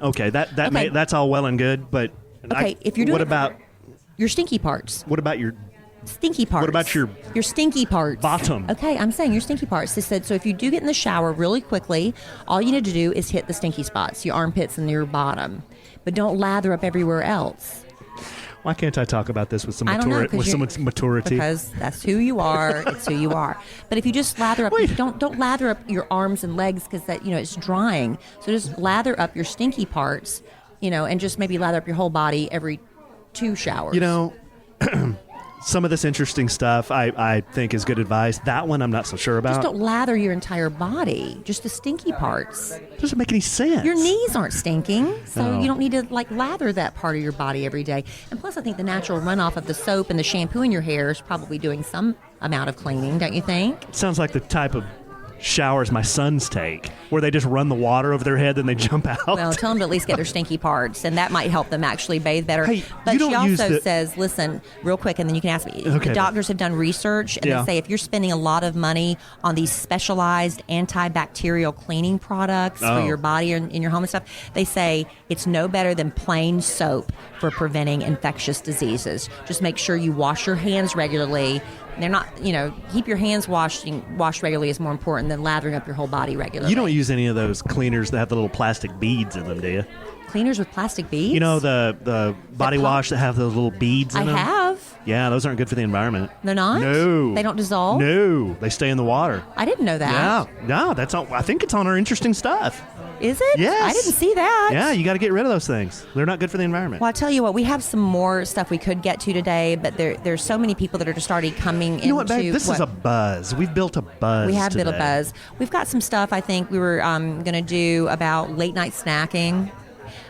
S2: Okay, that's all well and good, but...
S1: Okay, if you're doing...
S2: What about...
S1: Your stinky parts.
S2: What about your...
S1: Stinky parts.
S2: What about your
S1: stinky parts?
S2: Bottom.
S1: Okay, I'm saying your stinky parts. They said, so if you do get in the shower really quickly, all you need to do is hit the stinky spots, your armpits and your bottom. But don't lather up everywhere else.
S2: Why can't I talk about this with some maturity?
S1: Because that's who you are. It's who you are. But if you just lather up, don't lather up your arms and legs because that it's drying. So just lather up your stinky parts, and just maybe lather up your whole body every 2 showers.
S2: Some of this interesting stuff I think is good advice. That one I'm not so sure about.
S1: Just don't lather your entire body, just the stinky parts.
S2: Doesn't make any sense.
S1: Your knees aren't stinking, so you don't need to lather that part of your body every day. And plus, I think the natural runoff of the soap and the shampoo in your hair is probably doing some amount of cleaning, don't you think?
S2: Sounds like the type of showers my sons take, where they just run the water over their head, then they jump out.
S1: Well, tell them to at least get their stinky parts, and that might help them actually bathe better.
S2: Hey,
S1: but she also says, listen, real quick, and then you can ask me.
S2: Okay,
S1: the doctors have done research, and they say if you're spending a lot of money on these specialized antibacterial cleaning products for your body and in your home and stuff, they say it's no better than plain soap for preventing infectious diseases. Just make sure you wash your hands regularly. They're not, keep your hands washed regularly is more important than lathering up your whole body regularly.
S2: You don't use any of those cleaners that have the little plastic beads in them, do you?
S1: Cleaners with plastic beads?
S2: The body wash that have those little beads in them?
S1: I have.
S2: Yeah, those aren't good for the environment.
S1: They're not?
S2: No.
S1: They don't dissolve?
S2: No. They stay in the water.
S1: I didn't know that.
S2: Yeah. No, that's all. I think it's on our interesting stuff.
S1: Is it?
S2: Yes.
S1: I didn't see that.
S2: Yeah, you got to get rid of those things. They're not good for the environment.
S1: Well, I'll tell you what, we have some more stuff we could get to today, but there's so many people that are just already coming into...
S2: You know what, babe? This is a buzz. We've built a buzz
S1: We have
S2: today.
S1: built a buzz. We've got some stuff I think we were going to do about late night snacking.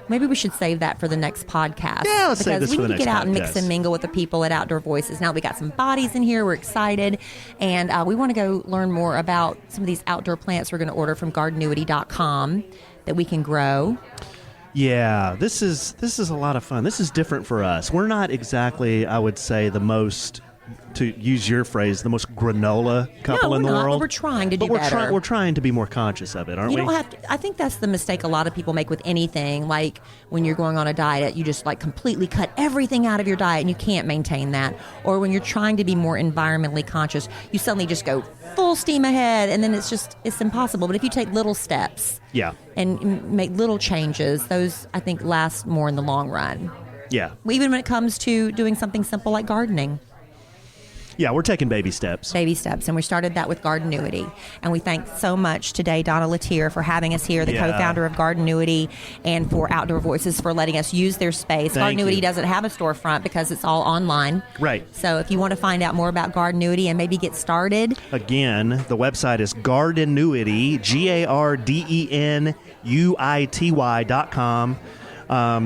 S1: Maybe we should save that for the next podcast.
S2: Yeah, let's save this for the next podcast.
S1: Because we need to get out and mix and mingle with the people at Outdoor Voices. Now we got some bodies in here. We're excited. And we want to go learn more about some of these outdoor plants we're going to order from Gardenuity.com that we can grow.
S2: Yeah, this is a lot of fun. This is different for us. We're not exactly, I would say, the most, to use your phrase, the most granola couple in the world.
S1: But we're trying to do
S2: better.
S1: But
S2: we're trying to be more conscious of it, aren't we?
S1: You don't have to. I think that's the mistake a lot of people make with anything. Like when you're going on a diet, you just completely cut everything out of your diet, and you can't maintain that. Or when you're trying to be more environmentally conscious, you suddenly just go full steam ahead, and then it's impossible. But if you take little steps, and make little changes, those I think last more in the long run.
S2: Yeah.
S1: Even when it comes to doing something simple like gardening.
S2: Yeah, we're taking baby steps.
S1: Baby steps, and we started that with Gardenuity. And we thank so much today Donna Letier for having us here, the co-founder of Gardenuity, and for Outdoor Voices for letting us use their space. Gardenuity doesn't have a storefront because it's all online.
S2: Right.
S1: So if you want to find out more about Gardenuity and maybe get started.
S2: Again, the website is Gardenuity, GARDENUITY.com.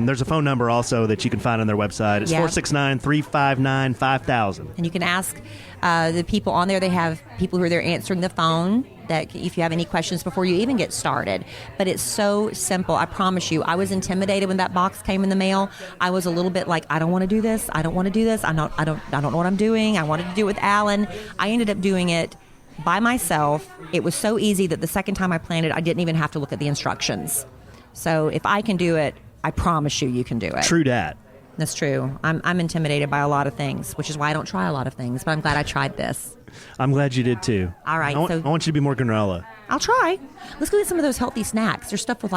S2: There's a phone number also that you can find on their website. It's 469-359-5000.
S1: And you can ask the people on there. They have people who are there answering the phone that if you have any questions before you even get started. But it's so simple. I promise you. I was intimidated when that box came in the mail. I was a little bit like, I don't want to do this. I don't want to do this. I don't know what I'm doing. I wanted to do it with Alan. I ended up doing it by myself. It was so easy that the second time I planted, I didn't even have to look at the instructions. So if I can do it, I promise you can do it.
S2: True dat.
S1: That's true. I'm intimidated by a lot of things, which is why I don't try a lot of things, but I'm glad I tried this.
S2: I'm glad you did too.
S1: All right.
S2: I want you to be more granola.
S1: I'll try. Let's go get some of those healthy snacks. There's stuff with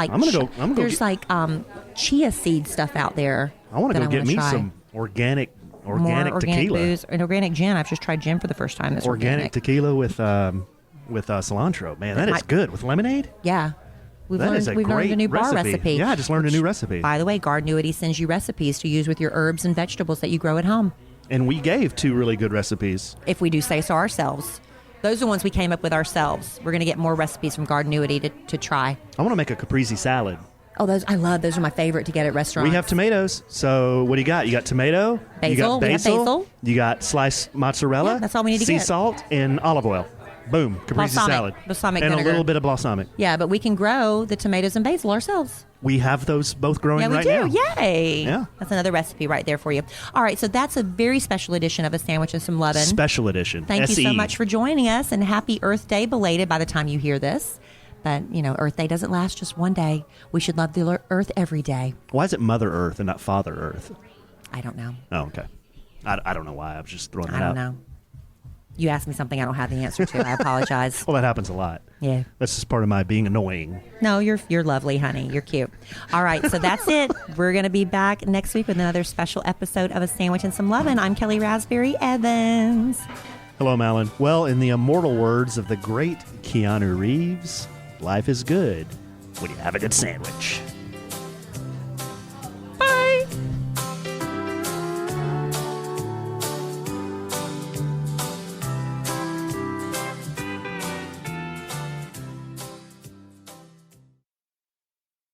S1: there's chia seed stuff out there.
S2: I want to go get me some organic tequila.
S1: Booze and organic gin. I've just tried gin for the first time. That's
S2: organic tequila with cilantro. Man, that is good with lemonade.
S1: Yeah. We've learned a new bar recipe.
S2: Yeah, I just learned a new recipe.
S1: By the way, Gardenuity sends you recipes to use with your herbs and vegetables that you grow at home.
S2: And we gave 2 really good recipes.
S1: If we do say so ourselves. Those are the ones we came up with ourselves. We're going to get more recipes from Gardenuity to try.
S2: I want to make a caprese salad.
S1: Oh, those are my favorite to get at restaurants.
S2: We have tomatoes. So what do you got? You got tomato.
S1: Basil.
S2: You got
S1: We have basil.
S2: You got sliced mozzarella.
S1: Yeah, that's all we need to
S2: sea
S1: get.
S2: salt and olive oil. Boom. Caprese
S1: Balsamic.
S2: salad.
S1: Balsamic
S2: and
S1: vinegar.
S2: a little bit of balsamic.
S1: Yeah, but we can grow the tomatoes and basil ourselves.
S2: We have those both growing
S1: Yeah, we
S2: right
S1: do.
S2: now.
S1: Yay.
S2: Yeah.
S1: That's another recipe right there for you. All right, so that's a very special edition of A Sandwich and Some Lovin'.
S2: Special edition.
S1: Thank you so
S2: SE.
S1: much for joining us, and happy Earth Day belated by the time you hear this. But, Earth Day doesn't last just one day. We should love the Earth every day.
S2: Why is it Mother Earth and not Father Earth?
S1: I don't know.
S2: Oh, okay. I don't know why. I was just throwing that
S1: I
S2: out.
S1: don't know. You asked me something I don't have the answer to. I apologize.
S2: Well, that happens a lot.
S1: Yeah.
S2: That's just part of my being annoying.
S1: No, you're lovely, honey. You're cute. All right, so that's it. We're going to be back next week with another special episode of A Sandwich and Some Lovin'. I'm Kellie Raspberry Evans.
S2: Hello, Malin. Well, in the immortal words of the great Keanu Reeves, life is good when you have a good sandwich.